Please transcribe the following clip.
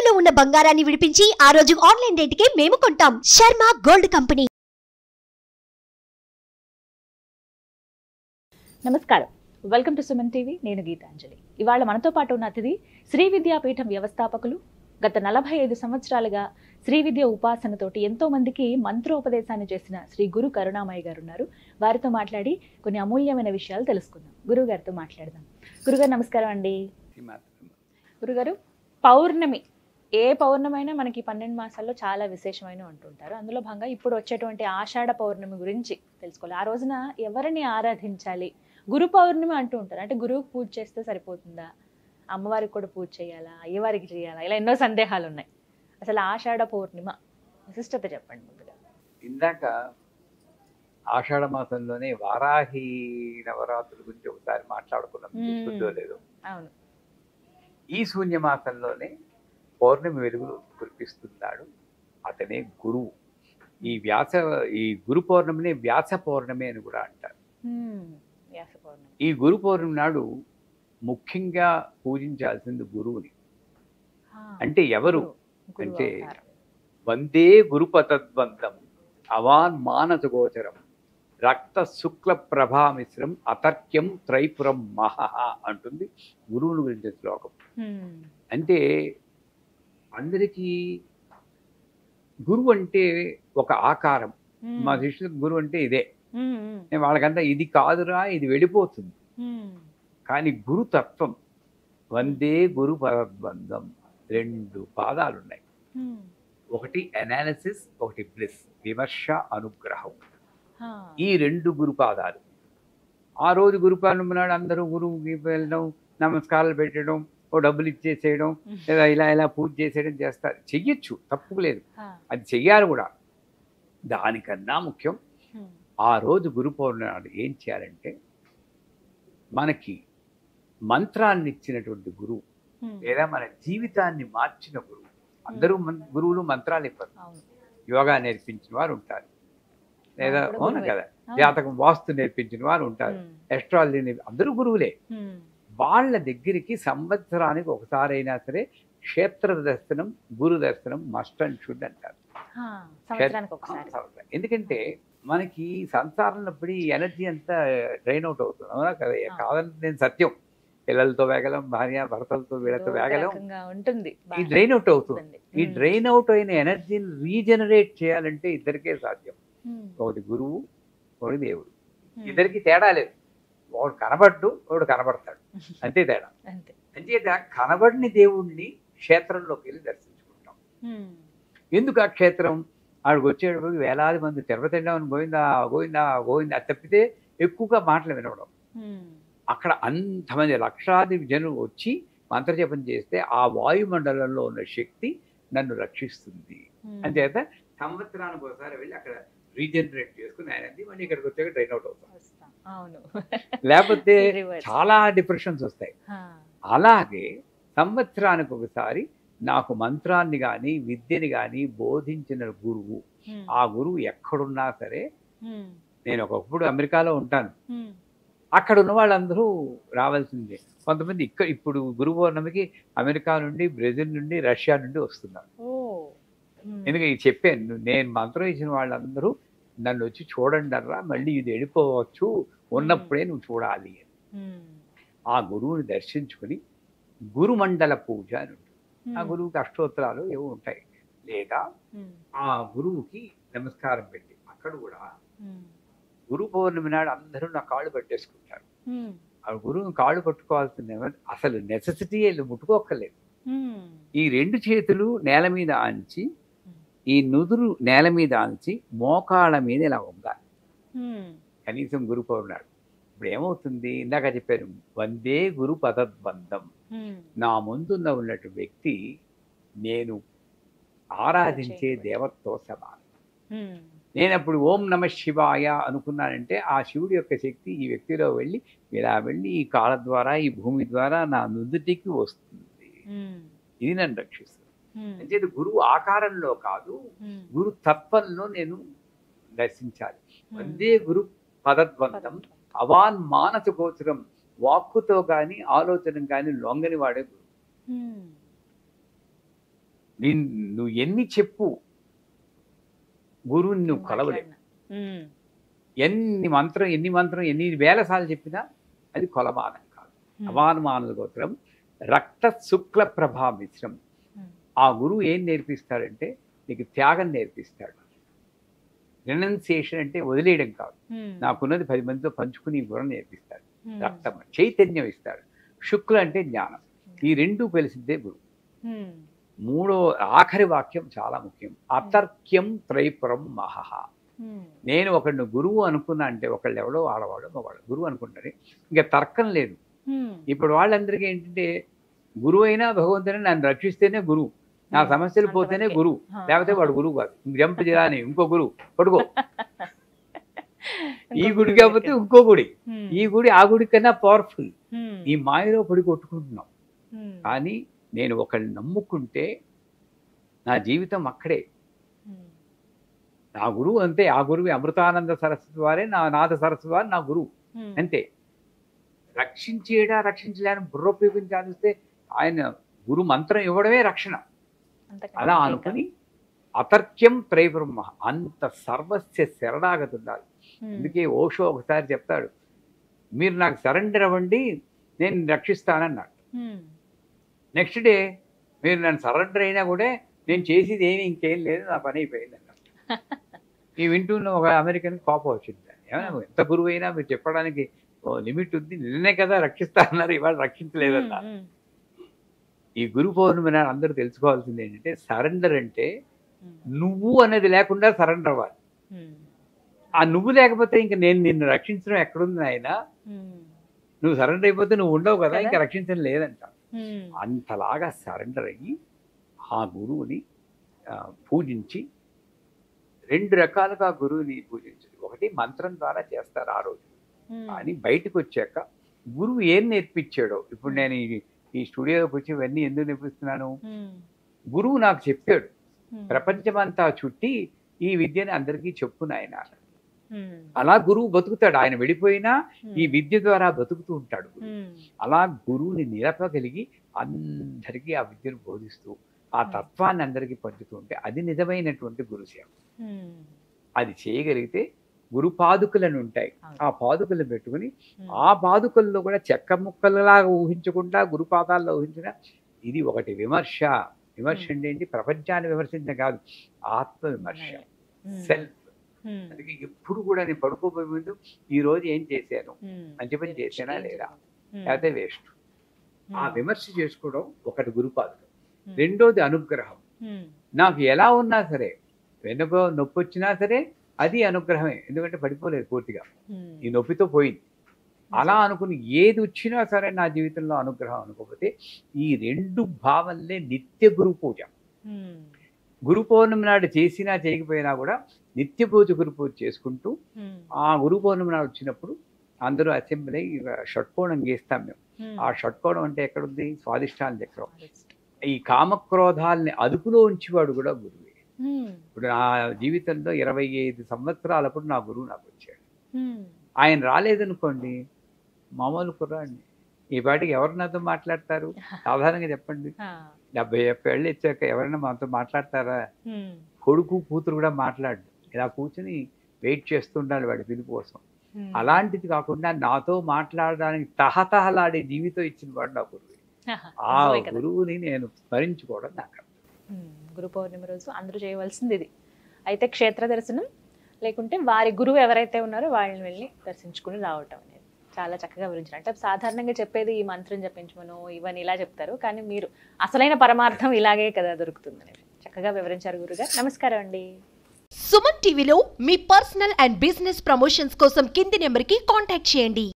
తాకట్టులో ఉన్న బంగారాన్ని విడిపించి ఆ రోజు ఆన్లైన్ రేటుకే మేము కొంటాం. Sharma gold company. నమస్కారం, వెల్కమ్ టు సుమన్ టీవీ. నేను గీతాంజలి. ఇవాళ మనతో పాటు ఉన్న అతిథి శ్రీ విద్యాపీఠం వ్యవస్థాపకులు, గత 45 సంవత్సరాలుగా శ్రీ విద్య ఉపాసనతోటి ఎంతో మందికి మంత్రోపదేశాన్ని చేసిన శ్రీ గురు కరుణామయ్య గారు ఉన్నారు. వారితో మాట్లాడి కొన్ని అమూల్యమైన విషయాలు తెలుసుకుందాం. గురువు గారితో మాట్లాడదాం. గురుగారు నమస్కారం అండి. గురుగారు, పౌర్ణమి, ఏ పౌర్ణమి అయినా మనకి 12 మాసాల్లో చాలా విశేషమైన అంటుంటారు. అందులో భాగంగా ఇప్పుడు వచ్చేటువంటి ఆషాఢ పౌర్ణమి గురించి తెలుసుకోవాలి. ఆ రోజున ఎవరిని ఆరాధించాలి? గురు పౌర్ణమి అంటూ ఉంటారు. అంటే గురువుకి పూజ చేస్తే సరిపోతుందా, అమ్మవారికి కూడా పూజ చేయాలా, అయ్యవారికి చేయాలా, ఇలా ఎన్నో సందేహాలు ఉన్నాయి. అసలు ఆషాఢ పౌర్ణిమ విశిష్టత చెప్పండి ముందుగా. ఇందాక ఆషాఢ మాసంలోనే వారాహి నవరాత్రుల గురించి ఒకసారి మాట్లాడుకున్నాం, గుర్తుందో లేదో. అవును. ఈ శూన్యమాసంలోనే పౌర్ణమి వెలుగులు కురిపిస్తున్నాడు అతనే గురువు. ఈ గురు పౌర్ణమిని వ్యాస పౌర్ణమి అని కూడా అంటారు. వ్యాస పౌర్ణమి. ఈ గురు పౌర్ణమి నాడు ముఖ్యంగా పూజించాల్సింది గురువుని. అంటే ఎవరు అంటే వందే గురుపతద్వంతం అవాన్ మానస గోచరం రక్త శుక్ల ప్రభామిశ్రం అతర్క్యం త్రైపురం మహః అంటుంది గురువుని గురించి శ్లోకం. అంటే అందరికీ గురువు అంటే ఒక ఆకారం. మా శిష్యులకు గురువు అంటే ఇదే. వాళ్ళకంతా ఇది కాదురా, ఇది వెళ్ళిపోతుంది. కానీ గురుతత్వం వందే గురు పదద్వందం 2 పాదాలు ఉన్నాయి. ఒకటి అనాలిసిస్, ఒకటి బ్లిస్, విమర్శ, అనుగ్రహం. ఈ 2 గురుపాదాలు. ఆ రోజు గురుపాదం నాడు అందరూ గురువుకి వెళ్ళడం, నమస్కారాలు పెట్టడం, ఓ డబ్బులు ఇచ్చేసేయడం, లేదా ఇలా పూజ చేసేయడం చేస్తారు. చెయ్యొచ్చు, తప్పు లేదు, అది చెయ్యాలి కూడా. దానికన్నా ముఖ్యం ఆ రోజు గురు పౌర్ణమి నాడు ఏం చేయాలంటే, మనకి మంత్రాన్ని ఇచ్చినటువంటి గురువు లేదా మన జీవితాన్ని మార్చిన గురువు. అందరూ గురువులు మంత్రాలు ఇవ్వరు. యోగా నేర్పించిన వారు ఉంటారు, లేదా అవును కదా, జాతకం వాస్తు నేర్పించిన వారు ఉంటారు, ఎస్ట్రాలజీ అందరూ గురువులే. వాళ్ళ దగ్గరికి సంవత్సరానికి ఒకసారైనా సరే క్షేత్ర దర్శనం, గురు దర్శనం మస్ట్ అండ్ షుడ్ అంటారు. ఎందుకంటే మనకి సంసారంలో పడి ఎనర్జీ అంతా డ్రైన్ అవుట్ అవుతుంది. అవునా కదా? కాదని నేను సత్యం. పిల్లలతో వేగలం, భార్య భర్తలతో వీళ్ళతో వేగలం ఉంటుంది, ఈ డ్రైన్ అవుట్ అవుతుంది. ఈ డ్రైన్ అవుట్ అయిన ఎనర్జీని రీజనరేట్ చేయాలంటే ఇద్దరికే సాధ్యం. ఒకటి గురువు, ఒకటి దేవుడు. ఇద్దరికి తేడా లేదు. ఒకడు కనబడ్డు, ఒకడు కనబడతాడు, అంతే తేడా. అంచేత కనబడిని దేవుణ్ణి క్షేత్రంలోకి వెళ్ళి దర్శించుకుంటాం. ఎందుకు ఆ క్షేత్రం? ఆడికి వచ్చేటప్పుడు వేలాది మంది తిరుపతిండామని గోవిందా గోవిందా గోవిందా తప్పితే ఎక్కువగా మాటలు వినవడం. అక్కడ అంతమంది లక్షాది జనులు వచ్చి మంత్రజపం చేస్తే ఆ వాయుమండలంలో ఉన్న శక్తి నన్ను రక్షిస్తుంది. అంచేత సంవత్సరానికి ఒకసారి వెళ్ళి అక్కడ రీజనరేట్ చేసుకుని ఆయన మళ్ళీ ఇక్కడికి వచ్చాక డ్రైన్ అవుట్ అవుతాం. లేకపోతే చాలా డిప్రెషన్స్ వస్తాయి. అలాగే సంవత్సరానికి ఒకసారి నాకు మంత్రాన్ని కానీ విద్యని కానీ బోధించిన గురువు, ఆ గురువు ఎక్కడున్నా సరే, నేను ఒకప్పుడు అమెరికాలో ఉంటాను, అక్కడ ఉన్న వాళ్ళందరూ రావాల్సిందే. కొంతమంది ఇప్పుడు గురు పౌర్ణమికి అమెరికా నుండి, బ్రెజిల్ నుండి, రష్యా నుండి వస్తున్నారు. ఎందుకంటే చెప్పాను, నేను మంత్రం ఇచ్చిన వాళ్ళందరూ నన్ను వచ్చి చూడండి అర్రా, మళ్ళీ ఇది వెళ్ళిపోవచ్చు, ఉన్నప్పుడే నువ్వు చూడాలి అని. ఆ గురువుని దర్శించుకుని గురుమండల పూజ అని ఉంటుంది. ఆ గురువుకి అష్టోత్తరాలు ఏవో ఉంటాయి, లేదా ఆ గురువుకి నమస్కారం పెట్టి అక్కడ కూడా గురు పౌర్ణమి నాడు అందరూ నా కాళ్ళు పట్టేసుకుంటారు. ఆ గురువుని కాళ్ళు పట్టుకోవాల్సిన అసలు నెసెసిటీ ముట్టుకోక్కర్లేదు. ఈ 2 చేతులు నేల మీద ఆంచి, ఈ నుదురు నేల మీద ఆంచి, మోకాళ్ళ మీద ఇలా వంగాలి కనీసం గురు పౌర్ణమి నాడు. ఇప్పుడు ఏమవుతుంది? ఇందాక చెప్పాను, వందే గురు పదద్బంధం. నా ముందున్న ఉన్నట్టు వ్యక్తి నేను ఆరాధించే దేవతతో సమానం. నేను అప్పుడు ఓం నమ శివాయ అనుకున్నానంటే ఆ శివుడి యొక్క శక్తి ఈ వ్యక్తిలో వెళ్ళి ఇలా వెళ్ళి ఈ కాళ్ళ ద్వారా, ఈ భూమి ద్వారా నా నుదుటికి వస్తుంది. ఇది నన్ను రక్షిస్తుంది. అంటే గురువు ఆకారంలో కాదు, గురు తత్వంలో నేను దర్శించాలి. వందే గురు పదద్వంతం అవాన్ మానస గోచరం. వాక్కుతో కానీ ఆలోచన కానీ లొంగని వాడే గురువు. నువ్వు ఎన్ని చెప్పు గురువుని నువ్వు కొలవలేవు. ఎన్ని మంత్రం ఎన్ని వేల సార్లు చెప్పినా అది కొలమానం కాదు. అవానుమానుల గోత్రం రక్త శుక్ల ప్రభా మిశ్రం. ఆ గురువు ఏం నేర్పిస్తాడంటే నీకు త్యాగం నేర్పిస్తాడు. రెనౌన్సియేషన్ అంటే వదిలేయడం కాదు, నాకున్నది 10 మందితో పంచుకుని గుణం నేర్పిస్తాడు. రక్తం చైతన్యం ఇస్తాడు. శుక్ల అంటే జ్ఞానం. ఈ రెండు కలిసిందే గురువు. మూడో ఆఖరి వాక్యం చాలా ముఖ్యం. అతర్క్యం త్రైపురం మహః. నేను ఒకడిని గురువు అనుకున్నా అంటే ఒకళ్ళు ఎవడో ఆడవాడు మగవాడు గురువు అనుకుంటారు, ఇంకా తర్కం లేదు. ఇప్పుడు వాళ్ళందరికీ ఏంటంటే గురువు అయినా భగవంతుని నన్ను రక్షిస్తేనే గురువు, నా సమస్యలు పోతేనే గురువు, లేకపోతే వాడు గురువు కాదు. జంప్ చేయాలని ఇంకో గురువు పడుకో, ఈ గుడి కాకపోతే ఇంకో గుడి, ఈ గుడి ఆ గుడి కన్నా పవర్ఫుల్. ఈ మాయలో పడి కొట్టుకుంటున్నాం. కానీ నేను ఒకళ్ళని నమ్ముకుంటే నా జీవితం అక్కడే. నా గురువు అంతే. ఆ గురువు అమృతానంద సరస్వతి వారే నా నాథ సరస్వతి వారు నా గురువు అంతే. రక్షించేడా రక్షించలేని బుర్ర ఉపయోగించి ఆలోచిస్తే ఆయన గురు మంత్రం ఇవ్వడమే రక్షణ. అలా అనుకుని అతర్క్యం త్రైబ్రహ్మ, అంత సర్వస్య శరణాగతి ఉండాలి. అందుకే ఓషో ఒకసారి చెప్తాడు, మీరు నాకు సరెండర్ అవ్వండి నేను రక్షిస్తానన్నాడు. నెక్స్ట్ డే మీరు నన్ను సరెండర్ అయినా కూడా నేను చేసేది ఏమి ఇంకేం లేదు, నా పని అయిపోయింది అన్నాడు. ఈ వింటున్న ఒక అమెరికన్ కోపం వచ్చింది. ఏమైనా ఎంత గురువు అయినా మీరు చెప్పడానికి లిమిట్ ఉంది, నిన్నే కదా రక్షిస్తా అన్నారు, ఇవాళ రక్షించలేదన్నారు. ఈ గురు పౌర్ణమి నాడు అందరూ తెలుసుకోవాల్సింది ఏంటంటే సరెండర్ అంటే నువ్వు అనేది లేకుండా సరెండర్ అవ్వాలి. ఆ నువ్వు లేకపోతే ఇంకా నేను నిన్ను రక్షించడం ఎక్కడుంది ఆయన, నువ్వు సరెండర్ అయిపోతే నువ్వు ఉండవు కదా, ఇంకా రక్షించడం లేదంట. అంతలాగా సరెండర్ అయ్యి ఆ గురువుని పూజించి 2 రకాలుగా గురువుని పూజించాలి. ఒకటి మంత్రం ద్వారా చేస్తారు ఆ రోజు, కానీ బయటకు వచ్చాక గురువు ఏం నేర్పించాడో. ఇప్పుడు నేను ఈ స్టూడియోకి వచ్చి ఇవన్నీ ఎందుకు నేర్పిస్తున్నాను, గురువు నాకు చెప్పాడు ప్రపంచమంతా చుట్టి ఈ విద్యని అందరికీ చెప్పును ఆయన. అలా గురువు బతుకుతాడు. ఆయన వెళ్ళిపోయినా ఈ విద్య ద్వారా బతుకుతూ ఉంటాడు. అలా గురువుని నిలపగలిగి అందరికీ ఆ విద్యను బోధిస్తూ ఆ తత్వాన్ని అందరికీ పంచుతూ ఉంటే అది నిజమైనటువంటి గురుసేవ. అది చేయగలిగితే గురు పాదుకలను ఉంటాయి, ఆ పాదుకలను పెట్టుకుని ఆ పాదుకల్లో కూడా చెక్క ముక్కలలాగా ఊహించకుండా గురుపాదాల్లో ఊహించిన ఇది ఒకటి విమర్శ. విమర్శ అంటే ఏంటి, ప్రపంచాన్ని విమర్శించడం కాదు, ఆత్మ విమర్శ, సెల్ఫ్. అందుకే ఎప్పుడు కూడా నేను పడుకోబోయే ముందు ఈ రోజు ఏం చేశాను, మంచి పని చేసానా లేదా, లేకపోతే వేస్ట్. ఆ విమర్శ చేసుకోవడం ఒకటి గురుపాదుకం. రెండోది అనుగ్రహం. నాకు ఎలా ఉన్నా సరే, వెనుక నొప్పి వచ్చినా సరే అది అనుగ్రహమే, ఎందుకంటే పడిపోలేదు పూర్తిగా, ఈ నొప్పితో పోయింది. అలా అనుకుని ఏది వచ్చినా సరే నా జీవితంలో అనుగ్రహం అనుకోకపోతే ఈ 2 భావనలే నిత్య గురు పూజ. గురు పౌర్ణమి నాడు చేసినా చేయకపోయినా కూడా నిత్య పూజ గురు పూజ చేసుకుంటూ ఆ గురు పౌర్ణమి నాడు వచ్చినప్పుడు అందరూ అసెంబ్లీ షట్కోణం గీస్తాం మేము. ఆ షట్కోణం అంటే ఎక్కడుంది, స్వాదిష్టాన చక్రం. ఈ కామక్రోధాలని అదుపులో ఉంచేవాడు కూడా గురువే. ఇప్పుడు నా జీవితంలో 25 సంవత్సరాలప్పుడు నా గురువు నాకు వచ్చాడు. ఆయన రాలేదనుకోండి, మామూలు కుర్రాడిని. ఈ పాటికి ఎవరు నాతో మాట్లాడతారు, సాధారణంగా చెప్పండి. 70 ఏళ్ళు ఇచ్చాక ఎవరైనా మాతో మాట్లాడతారా? కొడుకు కూతురు కూడా మాట్లాడు, ఇలా కూర్చుని వెయిట్ చేస్తుండాలి వాడి పిలుపు కోసం. అలాంటిది కాకుండా నాతో మాట్లాడడానికి తహతహలాడే జీవితం ఇచ్చిన వాడు నా గురువు. ఆ గురువుని నేను స్మరించుకోవడం నాకు. గురు పౌర్ణమి రోజు అందరూ చేయవలసింది ఇది. అయితే క్షేత్ర దర్శనం, లేకుంటే వారి గురువు ఎవరైతే ఉన్నారో వాళ్ళని వెళ్ళి దర్శించుకుని రావటం అనేది చాలా చక్కగా వివరించారు. అంటే సాధారణంగా చెప్పేది ఈ మంత్రం జపించమను ఇవన్నీ ఇలా చెప్తారు, కానీ మీరు అసలైన పరమార్థం ఇలాగే కదా దొరుకుతుంది అనేది చక్కగా వివరించారు గురుగారు. నమస్కారం అండి. సుమన్ టీవీలో మీ పర్సనల్ అండ్ బిజినెస్ ప్రమోషన్స్ కోసం కింది నెంబర్కి కాంటాక్ట్ చేయండి.